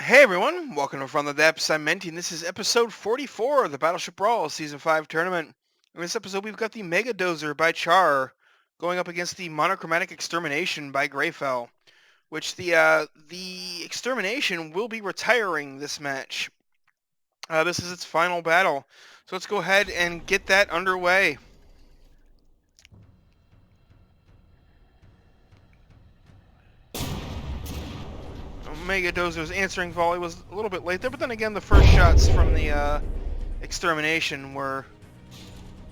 Hey everyone, welcome to From the Depths. I'm Menti, and this is episode 44 of the Battleship Brawl Season 5 tournament. In this episode, we've got the Megadozer by Char going up against the Monochromatic Extermination by Greyfell, which the Extermination will be retiring this match. This is its final battle, so let's go ahead and get that underway. Megadozer's answering volley was a little bit late there, but then again, the first shots from the Extermination were...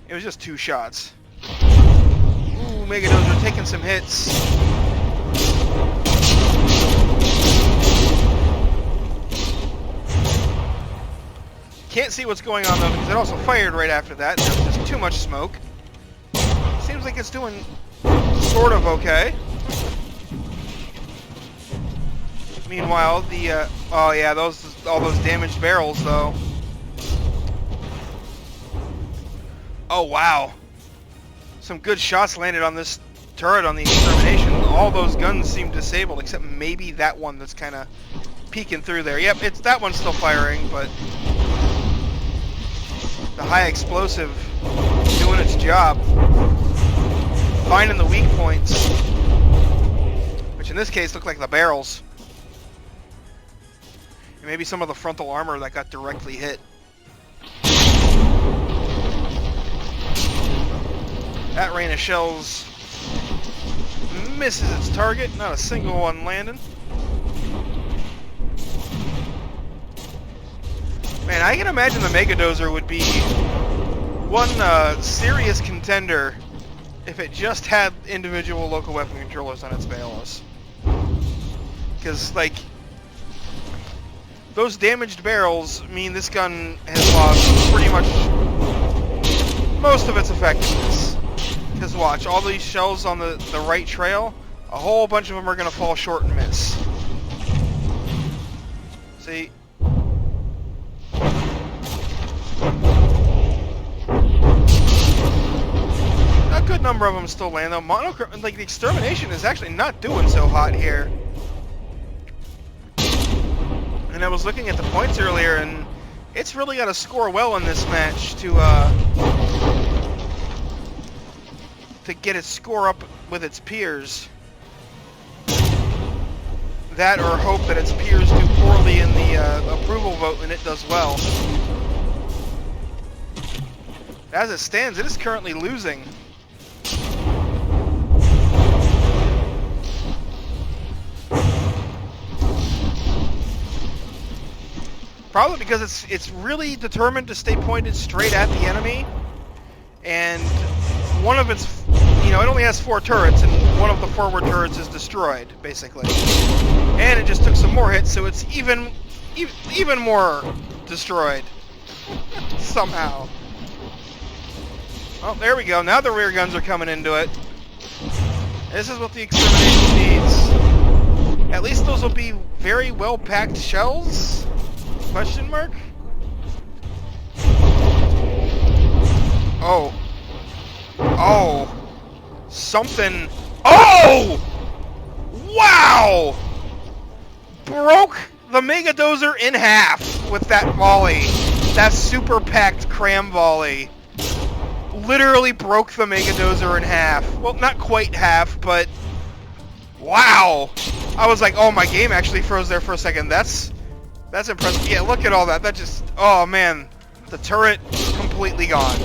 It was just two shots. Ooh, Megadozer taking some hits. Can't see what's going on though, because it also fired right after that. There was just too much smoke. Seems like it's doing sort of okay. Meanwhile, the oh yeah, all those damaged barrels though. Oh wow, some good shots landed on this turret on the Extermination. All those guns seem disabled, except maybe that one that's kind of peeking through there. Yep, it's that one's still firing, but the high explosive doing its job, finding the weak points, which in this case look like the barrels. And maybe some of the frontal armor that got directly hit. That rain of shells misses its target. Not a single one landing. Man, I can imagine the Megadozer would be one serious contender if it just had individual local weapon controllers on its Balos. Because, like, those damaged barrels mean this gun has lost pretty much most of its effectiveness. Because watch, all these shells on the right trail, a whole bunch of them are going to fall short and miss. See? A good number of them still land though. Like the Extermination is actually not doing so hot here. And I was looking at the points earlier, and it's really got to score well in this match to get its score up with its peers. That or hope that its peers do poorly in the approval vote and it does well. As it stands, it is currently losing. Probably because it's really determined to stay pointed straight at the enemy, and one of its, it only has 4 turrets, and one of the forward turrets is destroyed, basically. And it just took some more hits, so it's even more destroyed. Somehow. Oh, there we go. Now the rear guns are coming into it. This is what the Extermination needs. At least those will be very well-packed shells? Question mark? Oh. Oh. Something. Oh! Wow! Broke the Megadozer in half with that volley. That super packed cram volley. Literally broke the Megadozer in half. Well, not quite half, but wow! I was like, oh, my game actually froze there for a second. That's impressive. Yeah, look at all that. That just... Oh, man. The turret completely gone.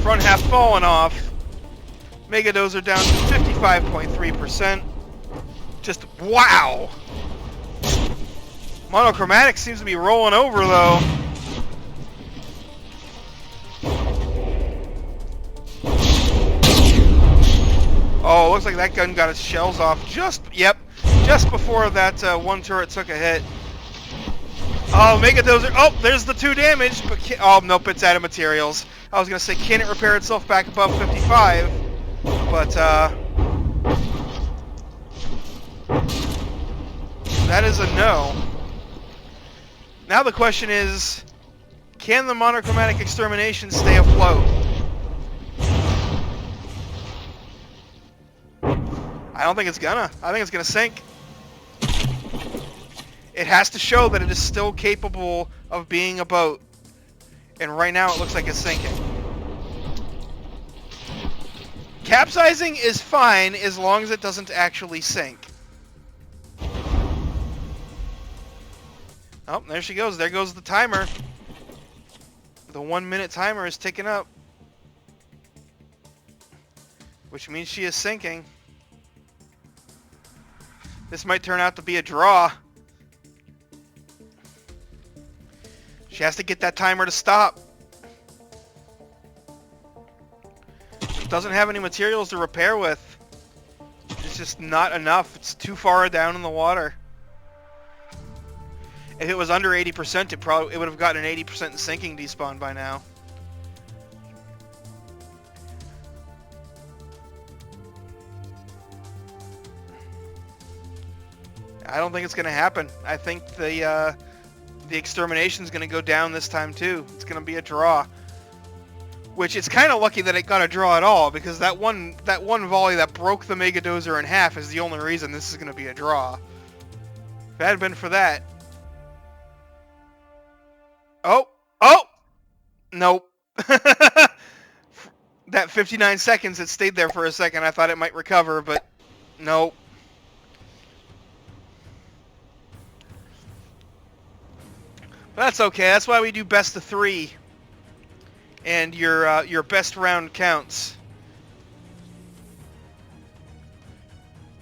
Front half falling off. Megadozer down to 55.3%. Just, wow! Monochromatic seems to be rolling over, though. Oh, looks like that gun got its shells off just before that one turret took a hit. Oh, Megadozer. Oh, there's the 2 damage, but oh, nope, it's out of materials. I was going to say, can it repair itself back above 55? But, that is a no. Now the question is, can the Monochromatic Extermination stay afloat? I don't think it's gonna. I think it's gonna sink. It has to show that it is still capable of being a boat. And right now it looks like it's sinking. Capsizing is fine as long as it doesn't actually sink. Oh, there she goes. There goes the timer. The 1 minute timer is ticking up. Which means she is sinking. This might turn out to be a draw. She has to get that timer to stop. Doesn't have any materials to repair with. It's just not enough. It's too far down in the water. If it was under 80%, it would have gotten an 80% sinking despawn by now. I don't think it's going to happen. I think the extermination is going to go down this time too. It's going to be a draw. Which it's kind of lucky that it got a draw at all, because that one volley that broke the Megadozer in half is the only reason this is going to be a draw. If it hadn't been for that. Oh! Nope. That 59 seconds, it stayed there for a second. I thought it might recover, but nope. But that's okay. That's why we do best of 3. And your best round counts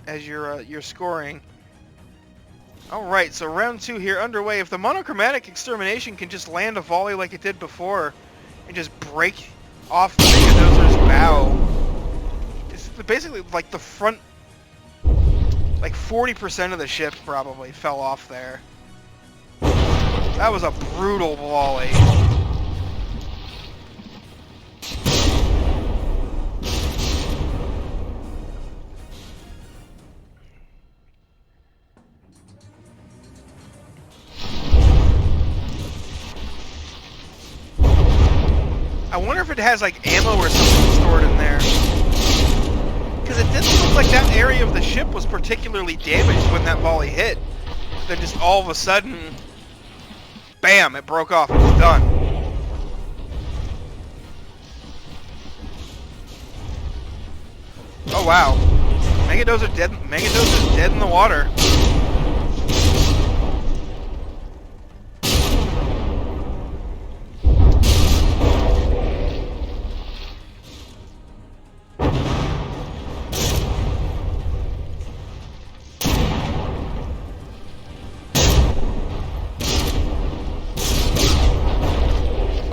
as your scoring. Alright, so round 2 here underway. If the monochromatic extermination can just land a volley like it did before and just break off the Megadozer's bow, it's basically like the front, like 40% of the ship probably fell off there. That was a brutal volley. I wonder if it has like ammo or something stored in there. Because it didn't look like that area of the ship was particularly damaged when that volley hit. Then just all of a sudden, bam, it broke off. It was done. Oh wow. Megadozer dead. Megadozer's dead in the water.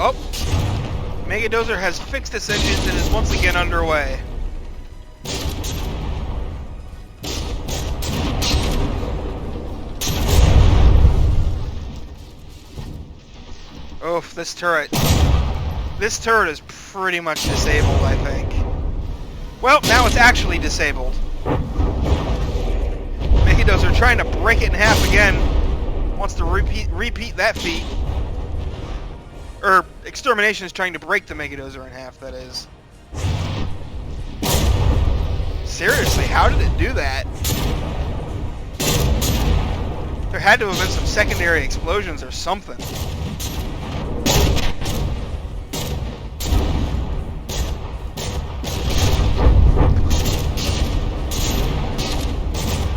Oh! Megadozer has fixed its engines and is once again underway. Oof, this turret. This turret is pretty much disabled, I think. Well, now it's actually disabled. Megadozer trying to break it in half again. Wants to repeat that feat. Or, Extermination is trying to break the Megadozer in half, that is. Seriously, how did it do that? There had to have been some secondary explosions or something.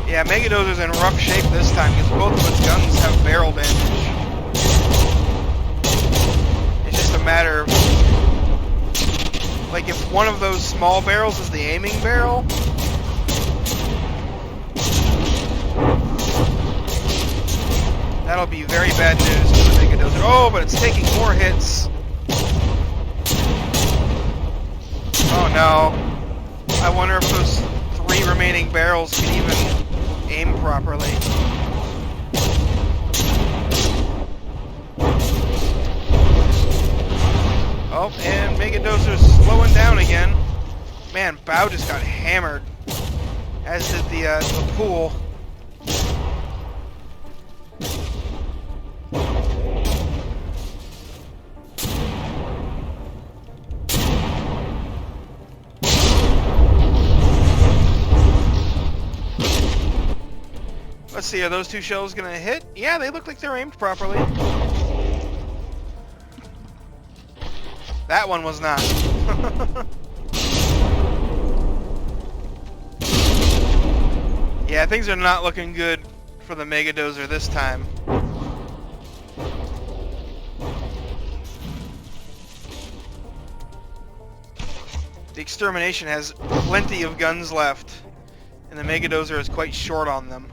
Yeah, Megadozer's in rough shape this time because both of its guns have barrel damage. It's just a matter of, like, if one of those small barrels is the aiming barrel, that'll be very bad news for the Megadozer. Oh, but it's taking more hits. Oh no. I wonder if those 3 remaining barrels can even aim properly. Oh, and Megadozer's slowing down again. Man, Bow just got hammered. As did the pool. Let's Let's see, are those two shells gonna hit? Yeah, they look like they're aimed properly. That one was not. Yeah, things are not looking good for the Megadozer this time. The Extermination has plenty of guns left, and the Megadozer is quite short on them.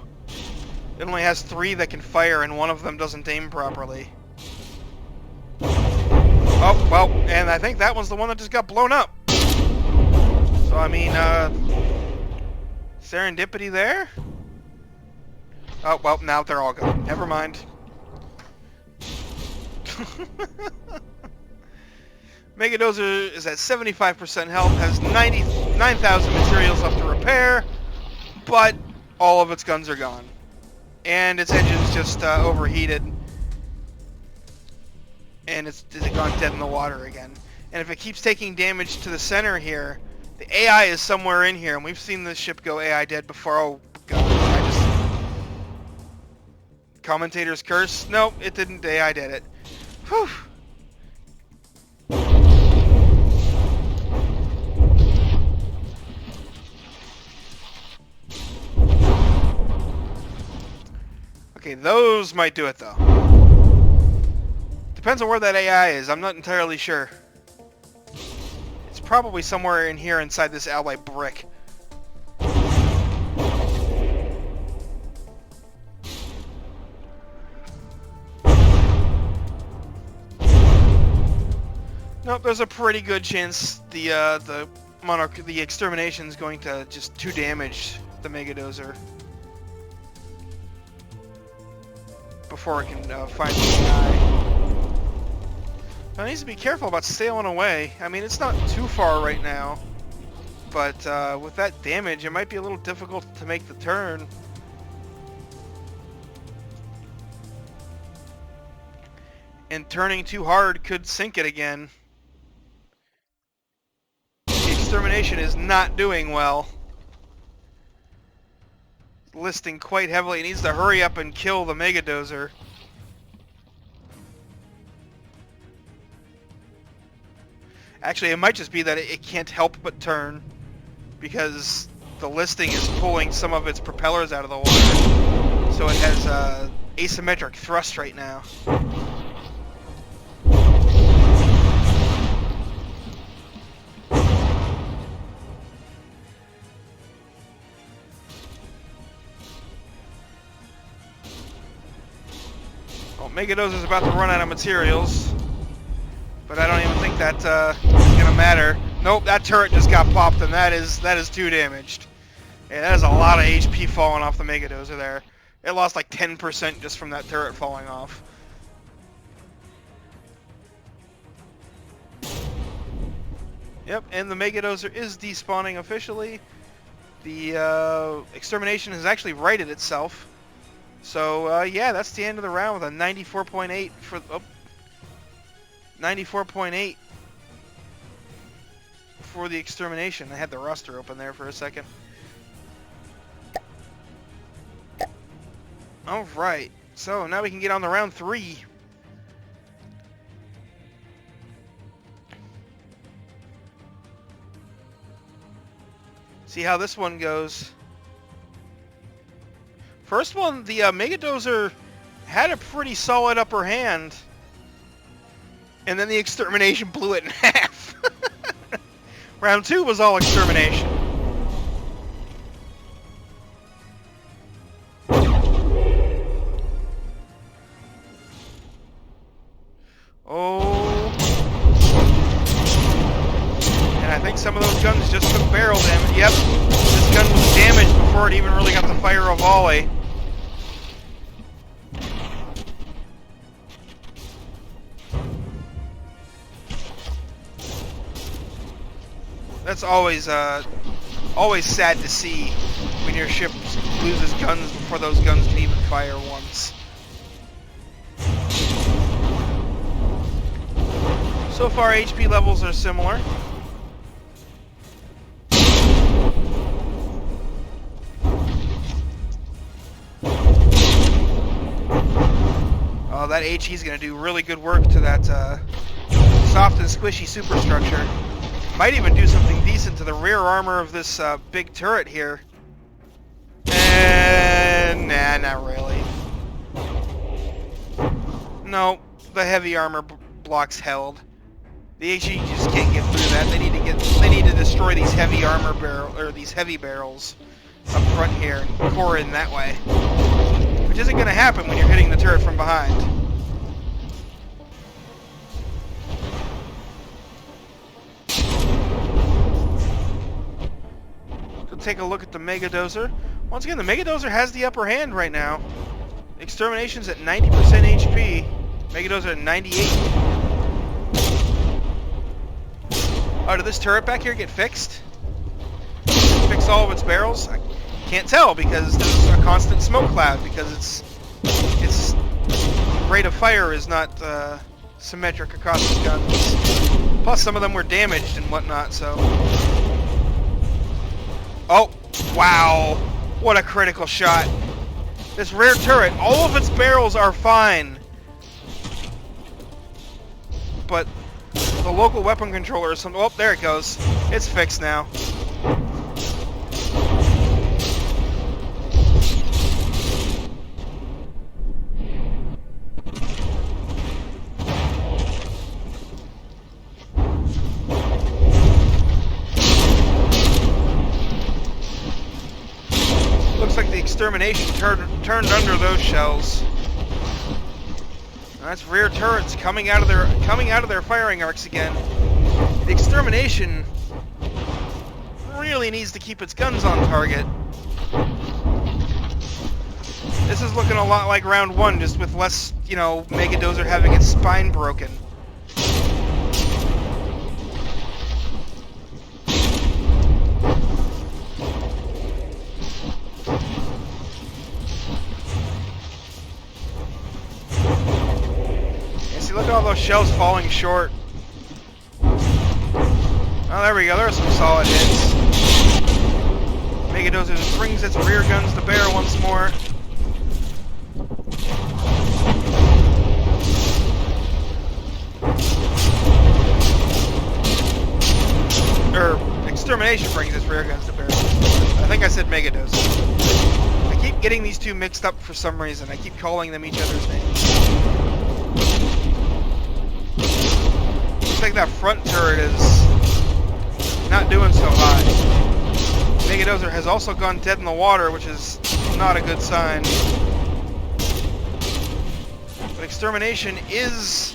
It only has 3 that can fire, and one of them doesn't aim properly. Oh, well, and I think that one's the one that just got blown up. So, I mean, serendipity there? Oh, well, now they're all gone. Never mind. Megadozer is at 75% health, has 99,000 materials left to repair, but all of its guns are gone. And its engine's just overheated. And it's gone dead in the water again. And if it keeps taking damage to the center here, the AI is somewhere in here, and we've seen this ship go AI dead before. Oh, God. Commentator's curse? Nope, it didn't. AI did it. Whew. Okay, those might do it, though. Depends on where that AI is. I'm not entirely sure. It's probably somewhere in here inside this ally brick. Nope, there's a pretty good chance the Extermination is going to just 2 damage the Megadozer before it can find the AI. It needs to be careful about sailing away. I mean, it's not too far right now, but with that damage, it might be a little difficult to make the turn. And turning too hard could sink it again. The Extermination is not doing well. Listing quite heavily. It needs to hurry up and kill the Megadozer. Actually, it might just be that it can't help but turn, because the listing is pulling some of its propellers out of the water. So it has asymmetric thrust right now. Megadozer's about to run out of materials, but I don't even think that is gonna matter. Nope, that turret just got popped, and that is 2 damaged. Yeah, that is a lot of HP falling off the Megadozer there. It lost like 10% just from that turret falling off. Yep, and the Megadozer is despawning officially. The Extermination has actually righted itself. So, yeah, that's the end of the round with a 94.8 for... Oh, 94.8 for the Extermination. I had the roster open there for a second. Alright, so now we can get on to round 3. See how this one goes. First one, the Megadozer had a pretty solid upper hand, and then the Extermination blew it in half. Round 2 was all Extermination. Oh. And I think some of those guns just took barrel damage. Yep. This gun was damaged before it even really got to fire a volley. That's always sad to see when your ship loses guns before those guns can even fire once. So far, HP levels are similar. Oh, that HE is going to do really good work to that soft and squishy superstructure. Might even do something decent to the rear armor of this big turret here. And nah, not really. No, the heavy armor blocks held. The HE just can't get through that. They need to destroy these heavy armor these heavy barrels up front here and core in that way. Which isn't going to happen when you're hitting the turret from behind. So take a look at the Megadozer. Once again, the Megadozer has the upper hand right now. Extermination's at 90% HP. Megadozer at 98. Oh, did this turret back here get fixed? Fix all of its barrels? I can't tell because there's a constant smoke cloud because its rate of fire is not symmetric across the guns. Plus, some of them were damaged and whatnot, so... Oh, wow. What a critical shot. This rear turret, all of its barrels are fine. But the local weapon controller is some... Oh, there it goes. It's fixed now. Looks like the Extermination turned under those shells. That's rear turrets coming out of their firing arcs again. The Extermination really needs to keep its guns on target. This is looking a lot like round one, just with less, you know, Megadozer having its spine broken. Look at all those shells falling short. Oh, there we go. There are some solid hits. Megadozer just brings its rear guns to bear once more. Extermination brings its rear guns to bear. I think I said Megadozer. I keep getting these two mixed up for some reason. I keep calling them each other's names. Looks like that front turret is not doing so hot. Megadozer has also gone dead in the water, which is not a good sign. But Extermination is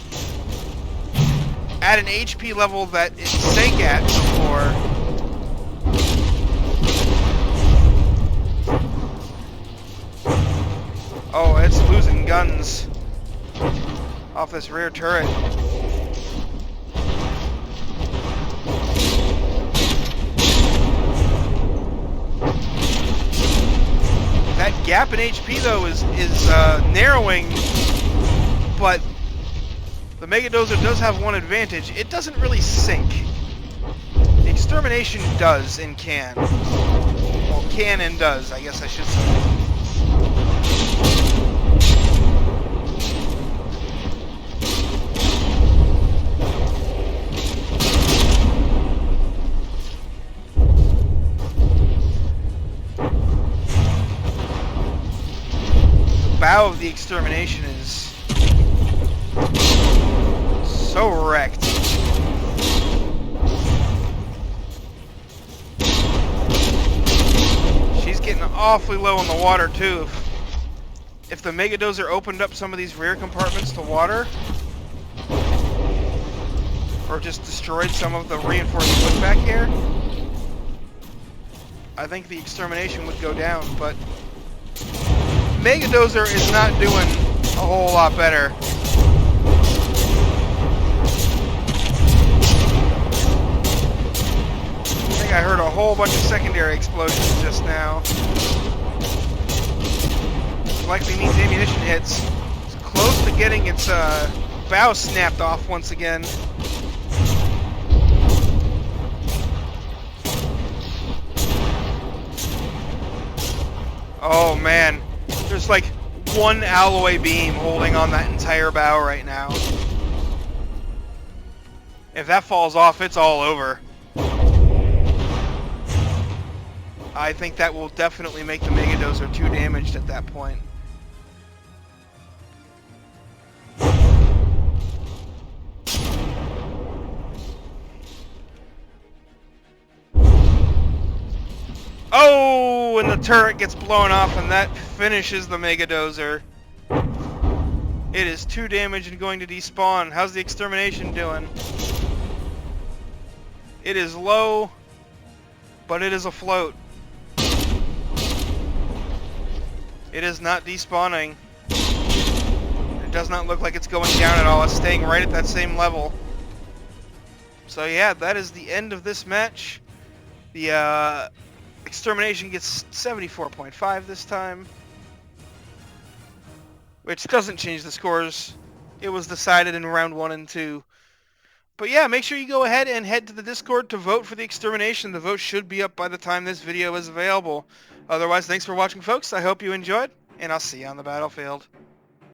at an HP level that it sank at before. Oh, it's losing guns off this rear turret. That gap in HP though is narrowing, but the Megadozer does have one advantage. It doesn't really sink. The Extermination does and can. Well, can and does, I guess I should say. Bow of the Extermination is so wrecked. She's getting awfully low in the water too. If the Megadozer opened up some of these rear compartments to water, or just destroyed some of the reinforced wood back here, I think the Extermination would go down, but Megadozer is not doing a whole lot better. I think I heard a whole bunch of secondary explosions just now. Likely means ammunition hits. It's close to getting its bow snapped off once again. Oh man. There's like one alloy beam holding on that entire bow right now. If that falls off, it's all over. I think that will definitely make the Megadozer too damaged at that point. Oh, and the turret gets blown off, and that finishes the Megadozer. It is 2 damage and going to despawn. How's the Extermination doing? It is low, but it is afloat. It is not despawning. It does not look like it's going down at all. It's staying right at that same level. So yeah, that is the end of this match. The Extermination gets 74.5 this time, which doesn't change the scores. It was decided in round 1 and 2. But yeah, make sure you go ahead and head to the Discord to vote for the Extermination. The vote should be up by the time this video is available. Otherwise, thanks for watching, folks. I hope you enjoyed, and I'll see you on the battlefield.